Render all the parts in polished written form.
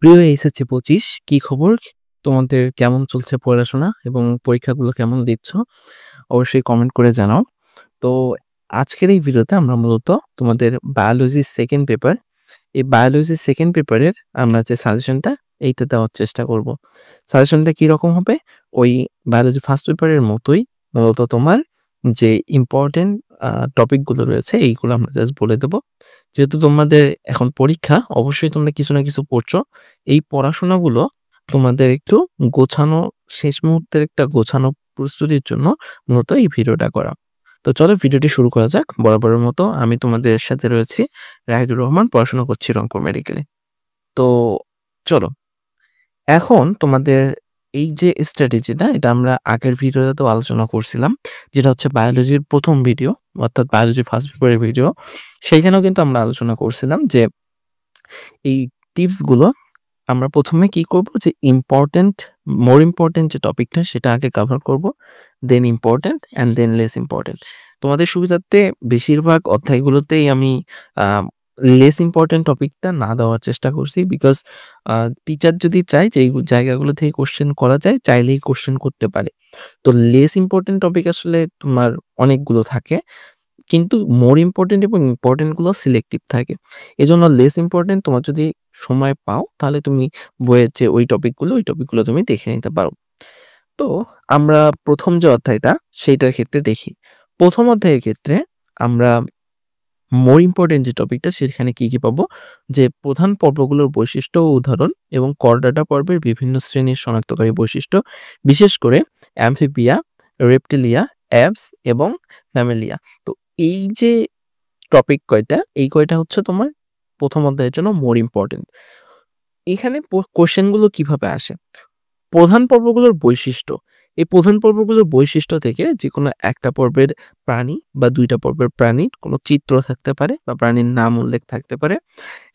প্রিয় এইচএসসি ২৫ কি খবর? তোমাদের কেমন চলছে পড়াশোনা এবং পরীক্ষাগুলো কেমন দিচ্ছ? অবশ্যই কমেন্ট করে জানাও। তো আজকের এই ভিডিওতে আমরা মূলত তোমাদের বায়োলজির 2nd পেপার, এই বায়োলজির 2nd পেপারের আমরা যে সাজেশনটা এইটা দেওয়ার চেষ্টা করব। সাজেশনটা কিরকম হবে? ওই বায়োলজি 1st পেপারের মতোই মূলত তোমার যে ইম্পোর্টেন্ট টপিকগুলো রয়েছে এইগুলো আমরা জাস্ট বলে দেব। যেহেতু তোমাদের এখন পরীক্ষা, অবশ্যই তোমরা কিছু না কিছু পড়ছো। এই পড়াশোনাগুলো তোমাদের একটু গোছানো, শেষ মুহূর্তের একটা গোছানো প্রস্তুতির জন্য মূলত এই ভিডিওটা করা। তো চলো ভিডিওটি শুরু করা যাক। বরাবরের মতো আমি তোমাদের সাথে রয়েছি রাহিদুর রহমান, পড়াশোনা করছি রংপুর মেডিকেলে। তো চলো, এখন তোমাদের এই যে স্ট্র্যাটেজিটা, এটা আমরা আগের ভিডিওতেও আলোচনা করছিলাম, যেটা হচ্ছে বায়োলজির ১ম ভিডিও, অর্থাৎ বায়োলজি 1st পেপারের ভিডিও। সেইখানেও কিন্তু আমরা আলোচনা করছিলাম যে এই টিপসগুলো আমরা ১ম এ কি করব, যে মোর ইম্পোর্টেন্ট যে টপিকটা সেটা আগে কভার করব, then important and then less important. তোমাদের সুবিধার্থে বেশিরভাগ অধ্যায়গুলোতেই আমি আ লেস ইম্পোর্টেন্ট টপিকটা না দেওয়ার চেষ্টা করছি। বিকজ টিচার যদি চায় যে এই জায়গাগুলো থেকে কোয়েশ্চেন করা যায়, চাইলেই কোয়েশ্চেন করতে পারে। তো লেস ইম্পোর্টেন্ট টপিক আসলে তোমার অনেকগুলো থাকে। কিন্তু মোর ইম্পোর্টেন্ট এবং ইম্পোর্টেন্ট গুলো সিলেক্টিভ থাকে। এজন্য লেস ইম্পোর্টেন্ট তোমার যদি সময় পাও, তাহলে তুমি বইয়ের যে ওই টপিকগুলো তুমি দেখে নিতে পারো। তো আমরা ১ম যে অধ্যায়টা সেইটার ক্ষেত্রে দেখি। ১ম অধ্যায়ের ক্ষেত্রে আমরা মোর ইম্পোর্টেন্ট যে টপিকটা সেখানে কি পাবো? যে প্রধান পর্বগুলোর বৈশিষ্ট্য ও উদাহরণ এবং করডাটা পর্বের বিভিন্ন শ্রেণীর শনাক্তকারী বৈশিষ্ট্য, বিশেষ করে অ্যামফিবিয়া, রেপ্টিলিয়া, অ্যাবস এবং ম্যামেলিয়া। তো এই যে টপিক কয়টা, এই কয়টা হচ্ছে তোমার ১ম অধ্যায়ের জন্য মোর ইম্পোর্টেন্ট। এখানে কোয়েশ্চেন গুলো কিভাবে আসে? প্রধান পর্বগুলোর বৈশিষ্ট্য। এই প্রধান পর্বগুলোর বৈশিষ্ট্য থেকে যেকোনো একটা পর্বের প্রাণী বা ২ টা পর্বের প্রাণীর কোনো চিত্র থাকতে পারে বা প্রাণীর নাম উল্লেখ থাকতে পারে।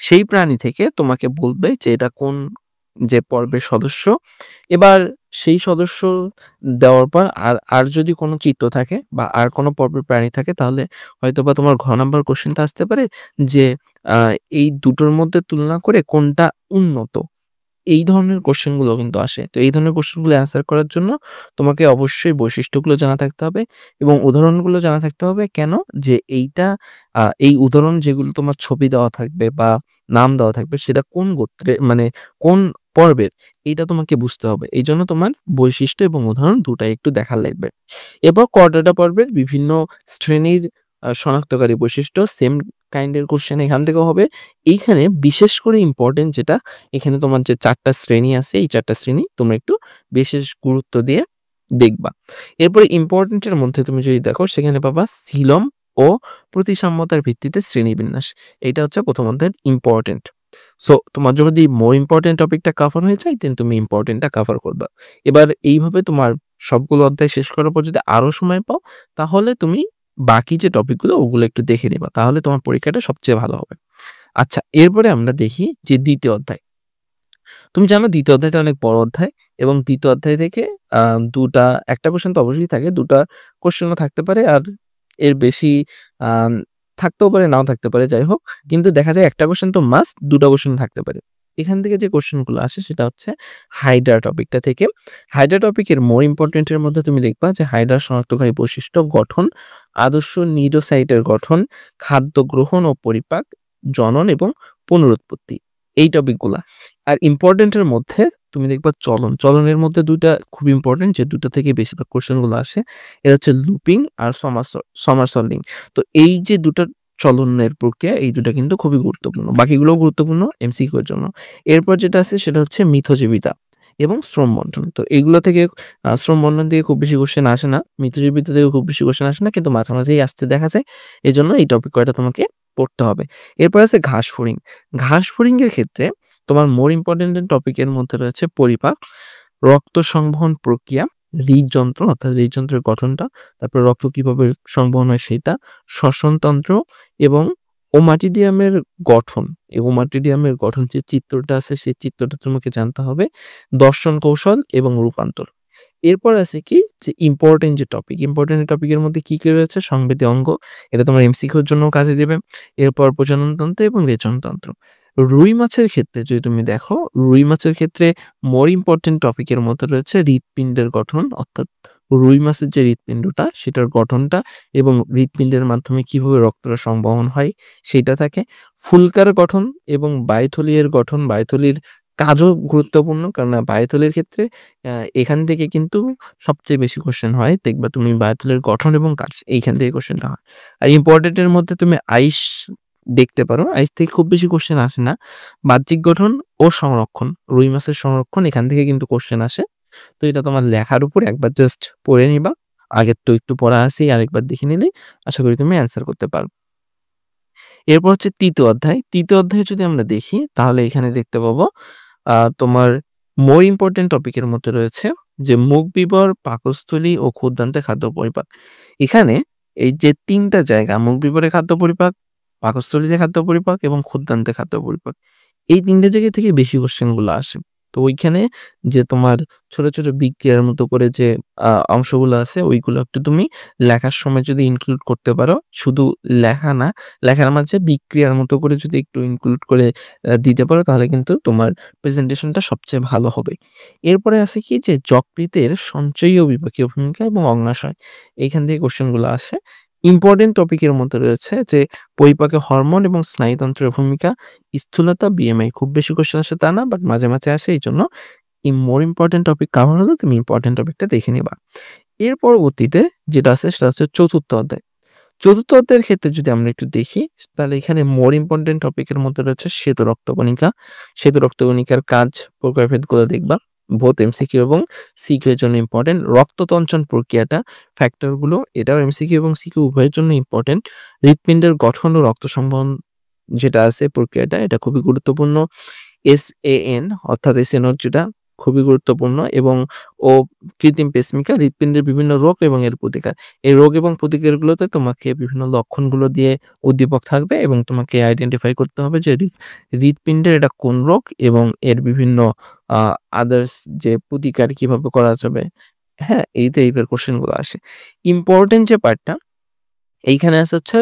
সেই প্রাণী থেকে তোমাকে বলবে যে এটা কোন যে পর্বের সদস্য। এবার সেই সদস্য দেওয়ার পর আর যদি কোনো চিত্র থাকে বা আর কোনো পর্বের প্রাণী থাকে, তাহলে হয়তোবা তোমার ঘ নাম্বার কোয়েশ্চেনটা আসতে পারে যে আ এই দুটোর মধ্যে তুলনা করে কোনটা উন্নত? এই ধরনের কোয়েশ্চেনগুলো কিন্তু আসে। তো এই ধরনের কোয়েশ্চেনগুলো অ্যান্সার করার জন্য তোমাকে অবশ্যই বৈশিষ্ট্যগুলো জানা থাকতে হবে এবং উদাহরণগুলো জানা থাকতে হবে। কেন? যে এই উদাহরণ যেগুলো তোমার ছবি দেওয়া থাকবে বা নাম দেওয়া থাকবে সেটা কোন গোত্রের, মানে কোন পর্বের, এইটা তোমাকে বুঝতে হবে। এইজন্য তোমার বৈশিষ্ট্য এবং উদাহরণ ২ টাই একটু দেখা লাগবে। এরপর করডাটা পর্বের বিভিন্ন শ্রেণীর শনাক্তকারী বৈশিষ্ট্য, সেম কাইন্ড এর কোয়েশ্চেন এখান থেকেও হবে। এইখানে বিশেষ করে ইম্পোর্টেন্ট যেটা, এখানে তোমার যে ৪ টা শ্রেণী আছে, এই ৪ টা শ্রেণী তোমরা একটু বিশেষ গুরুত্ব দিয়ে দেখবা। এরপরে ইম্পোর্টেন্ট এর মধ্যে তুমি যদি দেখো, সেখানে পাবা সিলম ও প্রতিসাম্যতার ভিত্তিতে শ্রেণীবিন্যাস। এইটা হচ্ছে ১ম অধ্যায়ের ইম্পোর্টেন্ট। সো তোমার যদি মোর ইম্পোর্টেন্ট টপিকটা কভার হয়ে যায়, দেন তুমি ইম্পোর্টেন্টটা কভার করবা। এবার এইভাবে তোমার সবগুলো অধ্যায় শেষ করার পর যদি আরো সময় পাও, তাহলে তুমি বাকি যে টপিকগুলো ওগুলো একটু দেখে নিবা। তাহলে তোমার পরীক্ষাটা সবচেয়ে ভালো হবে। আচ্ছা, এরপরে আমরা দেখি যে ২য় অধ্যায়। তুমি জানো ২য় অধ্যায়টা অনেক বড় অধ্যায় এবং ২য় অধ্যায় থেকে আ ২ টা, একটা কোয়েশ্চেন তো অবশ্যই থাকে, ২ টা কোয়েশ্চেনও থাকতে পারে আর এর বেশি আম থাকতেও পারে, নাও থাকতে পারে, যাই হোক। কিন্তু দেখা যায় একটা কোয়েশ্চেন তো মাস্ট, ২ টা কোয়েশ্চেন থাকতে পারে। এখান থেকে যে কোয়েশ্চেনগুলো আসে সেটা হচ্ছে হাইড্রা টপিকটা থেকে। হাইড্রা টপিকের মোর ইম্পোর্টেন্ট এর মধ্যে তুমি দেখবা যে হাইড্রা শনাক্তকারী বৈশিষ্ট্য, গঠন, আদর্শ নিউরোসাইটের গঠন, খাদ্য গ্রহণ ও পরিপাক, জনন এবং পুনরুৎপত্তি, এই টপিকগুলা। আর ইম্পোর্টেন্ট এর মধ্যে তুমি দেখবা চলন। চলনের মধ্যে ২ টা খুব ইম্পোর্টেন্ট, যে ২ টা থেকে বেশিরভাগ কোয়েশ্চেন গুলো আসে। এটা হচ্ছে লুপিং আর সমারসলিং। তো এই যে ২ টা চলনের প্রক্রিয়া, এই ২ টা কিন্তু খুবই গুরুত্বপূর্ণ। বাকিগুলোও গুরুত্বপূর্ণ এমসিকিউ এর জন্য। এরপর যেটা আছে সেটা হচ্ছে মিথজীবিতা এবং শ্রম বন্টন। তো এগুলো থেকে শ্রম বন্টন থেকে খুব বেশি কোয়েশ্চেন আসে না। মিথজীবিতা থেকে খুব বেশি কোয়েশ্চেন আসে না। কিন্তু মাঝে, মাঝেই আসতে দেখা যায়। এজন্য এই টপিক কয়টা তোমাকে পড়তে হবে। এরপর আছে ঘাসফড়িং। ঘাসফড়িং এর ক্ষেত্রে তোমার মোর ইম্পোর্টেন্ট টপিকের মধ্যে রয়েছে পরিপাক, রক্ত সংবহন প্রক্রিয়া, হৃদযন্ত্র অর্থাৎ হৃদযন্ত্রের গঠনটা, তারপরে রক্ত কিভাবে সংবহন হয় সেটা, শ্বসনতন্ত্র এবং ওমাটিডিয়ামের গঠন। এই ওমাটিডিয়ামের গঠন যে চিত্রটা আছে সেই চিত্রটা তোমাকে জানতে হবে, দর্শন কৌশল এবং রূপান্তর। এরপর আছে কি, যে ইম্পোর্টেন্ট যে টপিক, ইম্পোর্টেন্ট টপিকের মধ্যে কি, কি রয়েছে? সংবেদী অঙ্গ, এটা তোমার এমসিকিউ এর জন্যও কাজে দেবে। এরপর প্রজননতন্ত্র এবং রেচনতন্ত্র। রুই মাছের ক্ষেত্রে যদি তুমি দেখো, রুই মাছের ক্ষেত্রে মোর ইম্পোর্টেন্ট টপিকের মধ্যে রয়েছে হৃৎপিণ্ডের গঠন, অর্থাৎ রুই মাছের যে হৃৎপিণ্ডটা সেটার গঠনটা এবং হৃৎপিণ্ডের মাধ্যমে কিভাবে রক্তটা সংবহন হয় সেইটা থাকে। ফুলকার গঠন এবং বায়ুথলির গঠন, বায়ুথলির কাজও গুরুত্বপূর্ণ। কেননা বায়ুথলির ক্ষেত্রে আ এখান থেকে কিন্তু সবচেয়ে বেশি কোয়েশ্চেন হয়। দেখবা তুমি বায়ুথলির গঠন এবং কাজ এইখান থেকে কোয়েশ্চেনটা হয়। আর ইম্পোর্টেন্ট এর মধ্যে তুমি আইস দেখতে পারো। আইস থেকে খুব বেশি কোয়েশ্চেন আসে না। বাহ্যিক গঠন ও সংরক্ষণ, রুই মাছের সংরক্ষণ এখান থেকে কিন্তু কোয়েশ্চেন আসে। তো এটা তোমার লেখার উপর একবার জাস্ট পড়ে নিবা। আগের তো একটু পড়া আছেই, আরেকবার দেখে নিলেই আশা করি তুমি অ্যান্সার করতে পারবে। এরপর হচ্ছে ৩য় অধ্যায়। ৩য় অধ্যায়ে যদি আমরা দেখি তাহলে এখানে দেখতে পাবো তোমার মোর ইম্পোর্টেন্ট টপিকের মধ্যে রয়েছে যে মুখবিবর, পাকস্থলী ও ক্ষুদ্রান্তে খাদ্য পরিপাক। এখানে এই যে ৩ টা জায়গা মুখবিবরে খাদ্য পরিপাক, পাকস্থলীতে খাদ্য পরিপাক এবং ক্ষুদ্রান্তে খাদ্য পরিপাক। এই ৩ টে জায়গা থেকে বেশি কোয়েশ্চেন গুলো আসে। তো ওইখানে যে তোমার ছোট, ছোট বিক্রিয়ার মতো করে যে অংশগুলো আছে ওইগুলো একটু তুমি লেখার সময় যদি ইনক্লুড করতে পারো, শুধু লেখা না, লেখার মাঝে বিক্রিয়ার মতো করে যদি একটু ইনক্লুড করে দিতে পারো তাহলে কিন্তু তোমার প্রেজেন্টেশনটা সবচেয়ে ভালো হবে। এরপরে আছে কি যে যকৃতের সঞ্চয়ী ও বিপাকীয় ভূমিকা এবং অগ্ন্যাশয়। এইখান থেকে কোয়েশ্চেন গুলো আসে। ইম্পোর্টেন্ট টপিকের মধ্যে রয়েছে যে পরিপাকে হরমোন এবং স্নায়ুতন্ত্রের ভূমিকা, স্থূলতা, বিএমআই। খুব বেশি কোয়েশ্চেন আসে তা না, বাট মাঝে, মাঝে আসে। এইজন্য মোর ইম্পোর্টেন্ট টপিক কভার হলে তুমি ইম্পোর্টেন্ট টপিকটা দেখে নিবা। এর পরবর্তীতে যেটা আছে সেটা হচ্ছে ৪র্থ অধ্যায়। ৪র্থ অধ্যায়ের ক্ষেত্রে যদি আমরা একটু দেখি তাহলে এখানে মোর ইম্পোর্টেন্ট টপিকের মধ্যে রয়েছে শ্বেত রক্তকণিকা। শ্বেত রক্তকণিকার কাজ, প্রকারভেদগুলো দেখবা। বোথ এমসিকিউ এবং সিকিউ এর জন্য ইম্পোর্টেন্ট। রক্ততঞ্চন প্রক্রিয়াটা, ফ্যাক্টর গুলো এটাও এমসিকিউ এবং সিকিউ উভয়ের জন্য ইম্পোর্টেন্ট। হৃৎপিণ্ডের গঠন ও রক্ত সংবহন যেটা আছে প্রক্রিয়াটা এটা খুবই গুরুত্বপূর্ণ। এসএএন অর্থাৎ এসএনও যেটা খুবই গুরুত্বপূর্ণ এবং ও কৃত্রিম পেসমেকার, হৃৎপিণ্ডের বিভিন্ন রোগ এবং এর প্রতিকার। এই রোগ এবং প্রতিকারগুলোতে তোমাকে বিভিন্ন লক্ষণগুলো দিয়ে উদ্দীপক থাকবে এবং তোমাকে আইডেন্টিফাই করতে হবে যে হৃৎপিণ্ডের এটা কোন রোগ এবং এর বিভিন্ন আ আদার্স যে প্রতিকার কিভাবে করা যাবে। হ্যাঁ? এই টাইপের কোয়েশ্চেন গুলো আসে। ইম্পোর্টেন্ট যে পার্টটা এইখানে আছে হচ্ছে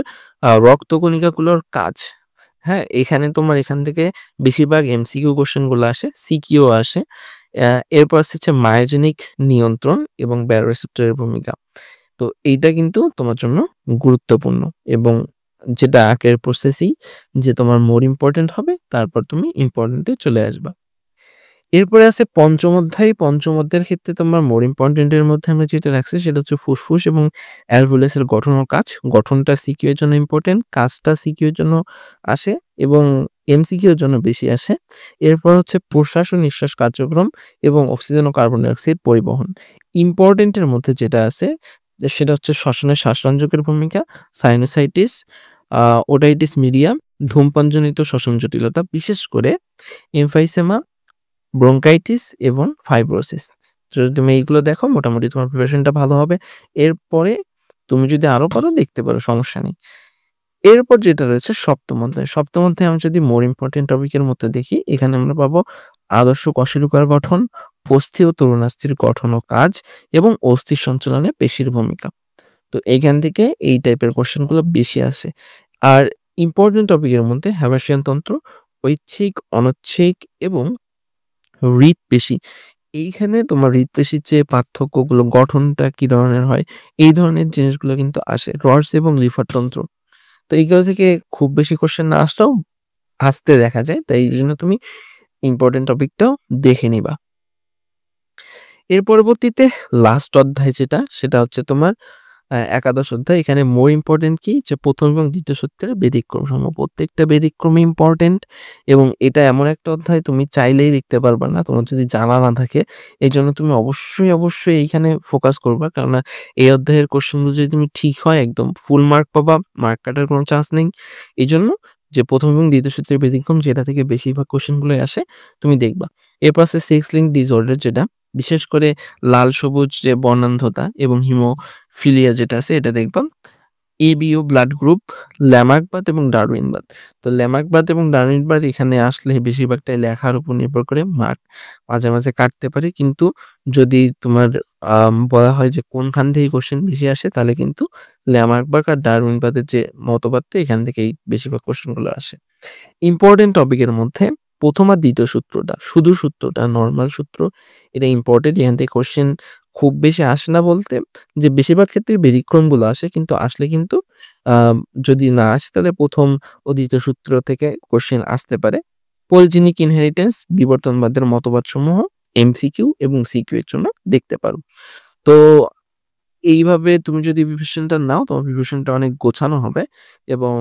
রক্তকণিকাগুলোর কাজ। হ্যাঁ? এখানে তোমার এখান থেকে বেশিরভাগ এমসিকিউ কোয়েশ্চেন গুলো আসে, সিকিউ আসে। এরপর হচ্ছে মায়োজেনিক নিয়ন্ত্রণ এবং ব্যারোরেসেপ্টরের ভূমিকা। তো এইটা কিন্তু তোমার জন্য গুরুত্বপূর্ণ এবং যেটা আগের প্রসেসই যে তোমার মোর ইম্পোর্টেন্ট হবে, তারপর তুমি ইম্পোর্টেন্ট এ চলে আসবা। এরপরে আছে ৫ম অধ্যায়। ৫ম অধ্যায়ের ক্ষেত্রে তোমার মোর ইম্পোর্টেন্ট এর মধ্যে আমরা যেটা রাখছি সেটা হচ্ছে ফুসফুস এবং অ্যালভিওলাসের গঠন ও কাজ। গঠনটা সিকিউ এর জন্য ইম্পোর্টেন্ট, কাজটা সিকিউ এর জন্য আসে এবং এমসিকিউ এর জন্য বেশি আসে। এরপর হচ্ছে প্রশ্বাস ও নিঃশ্বাস কার্যক্রম এবং অক্সিজেন ও কার্বন ডাই অক্সাইড পরিবহন। ইম্পোর্টেন্ট এর মধ্যে যেটা আছে সেটা হচ্ছে শ্বসনের শ্বাসরঞ্জকের ভূমিকা, সাইনোসাইটিস, আ ওটাইটিস মিডিয়া, ধূমপানজনিত শ্বসন জটিলতা, বিশেষ করে এমফাইসেমা, ব্রঙ্কাইটিস এবং ফাইব্রোসিস। যদি তুমি এইগুলো দেখো মোটামুটি তোমার প্রিপারেশনটা ভালো হবে। এরপরে তুমি যদি আরো পারো দেখতে পারো, সমস্যা নেই। এরপর যেটা রয়েছে ৭ম অধ্যায়। ৭ম অধ্যায়ে আমরা যদি মোর ইম্পোর্টেন্ট টপিকের মধ্যে দেখি, এখানে আমরা পাবো আদর্শ কশেরুকার গঠন, অস্থি ও তরুণাস্থির গঠন ও কাজ এবং অস্থি সঞ্চালনে পেশির ভূমিকা। তো এইখান থেকে এই টাইপের কোয়েশ্চেন গুলো বেশি আসে। আর ইম্পোর্টেন্ট টপিকের মধ্যে হ্যাবাসিয়ান তন্ত্র, ঐচ্ছিক, অনৈচ্ছিক এবং হৃদপেশি। এইখানে তোমার হৃদপেশির যে পার্থক্যগুলো, গঠনটা কি ধরনের হয়, এই ধরনের জিনিসগুলো কিন্তু আসে। রস এবং লিভার তন্ত্র। তো এইগুলো থেকে খুব বেশি কোয়েশ্চেন না আসলেও আসতে দেখা যায়। তাই এইজন্য তুমি ইম্পোর্টেন্ট টপিকটাও দেখে নিবা। এর পরবর্তীতে লাস্ট অধ্যায় যেটা, সেটা হচ্ছে তোমার একাদশ অধ্যায়। এখানে মোর ইম্পোর্টেন্ট কি যে ১ম এবং ২য় সূত্রের ব্যতিক্রমসমূহ। প্রত্যেকটা ব্যতিক্রমই ইম্পোর্টেন্ট এবং এটা এমন একটা অধ্যায় তুমি চাইলেই লিখতে পারবা না, তোমার যদি জানা না থাকে। এজন্য তুমি অবশ্যই, অবশ্যই এইখানে ফোকাস করবা। কেননা এই অধ্যায়ের কোয়েশ্চেনগুলো যদি তুমি ঠিক হয় একদম ফুল মার্ক পাবা, মার্ক কাটার কোনো চান্স নেই। এজন্য যে ১ম এবং ২য় সূত্রের ব্যতিক্রম যেটা থেকে বেশিরভাগ কোয়েশ্চেনগুলোই আসে তুমি দেখবা। এরপর আছে সেক্স লিঙ্ক ডিসঅর্ডার যেটা, বিশেষ করে লাল সবুজ যে বর্ণান্ধতা এবং হিমোফিলিয়া যেটা আছে এটা দেখবা। এবিও ব্লাড গ্রুপ, ল্যামার্কবার্গ এবং ডারউইনবার্গ। তো ল্যামার্কবার্গ এবং ডারউইনবার্গ এখানে আসলে বেশিরভাগটাই লেখার উপর নির্ভর করে মার্ক মাঝে, মাঝে কাটতে পারে। কিন্তু যদি তোমার বলা হয় যে কোনখান থেকে কোয়েশ্চেন বেশি আসে তাহলে কিন্তু ল্যামার্কবার্গ আর ডারউইনবার্গের যে মতবাদটা এখান থেকেই বেশিরভাগ কোয়েশ্চেনগুলো আসে। ইম্পোর্টেন্ট টপিকের মধ্যে ১ম আর ২য় সূত্রটা, শুধু সূত্রটা নরমাল সূত্র, এটা ইম্পোর্টেন্ট। এখান থেকে কোয়েশ্চেন খুব বেশি আসে না বলতে যে বেশিরভাগ ক্ষেত্রেই ব্যতিক্রমগুলো আসে। কিন্তু আসলে কিন্তু আ যদি না আসে তাহলে ১ম ও ২য় সূত্র থেকে কোয়েশ্চেন আসতে পারে। পলিজেনিক ইনহেরিটেন্স, বিবর্তনবাদের মতবাদসমূহ এমসিকিউ এবং সিকিউ এর জন্য দেখতে পারো। তো এইভাবে তুমি যদি প্রিপারেশনটা নাও তোমার প্রিপারেশনটা অনেক গোছানো হবে এবং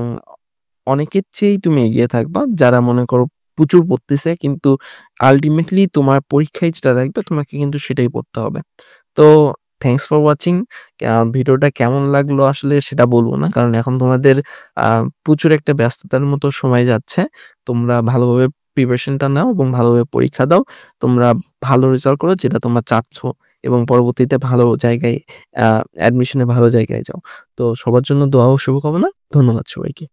অনেকের চেয়েই তুমি এগিয়ে থাকবা। যারা মনে করো প্রচুর পড়তেছে কিন্তু আল্টিমেটলি তোমার পরীক্ষায় যেটা থাকবে তোমাকে কিন্তু সেটাই পড়তে হবে। তো থ্যাংকস ফর ওয়াচিং। ভিডিওটা কেমন লাগলো আসলে সেটা বলব না। কারণ এখন তোমাদের আ প্রচুর একটা ব্যস্ততার মতো সময় যাচ্ছে। তোমরা ভালোভাবে প্রিপারেশনটা নাও এবং ভালোভাবে পরীক্ষা দাও। তোমরা ভালো রেজাল্ট করো যেটা তোমরা চাচ্ছ এবং পরবর্তীতে ভালো জায়গায় অ্যাডমিশনে ভালো জায়গায় যাও। তো সবার জন্য দোয়া ও শুভকামনা। ধন্যবাদ সবাইকে।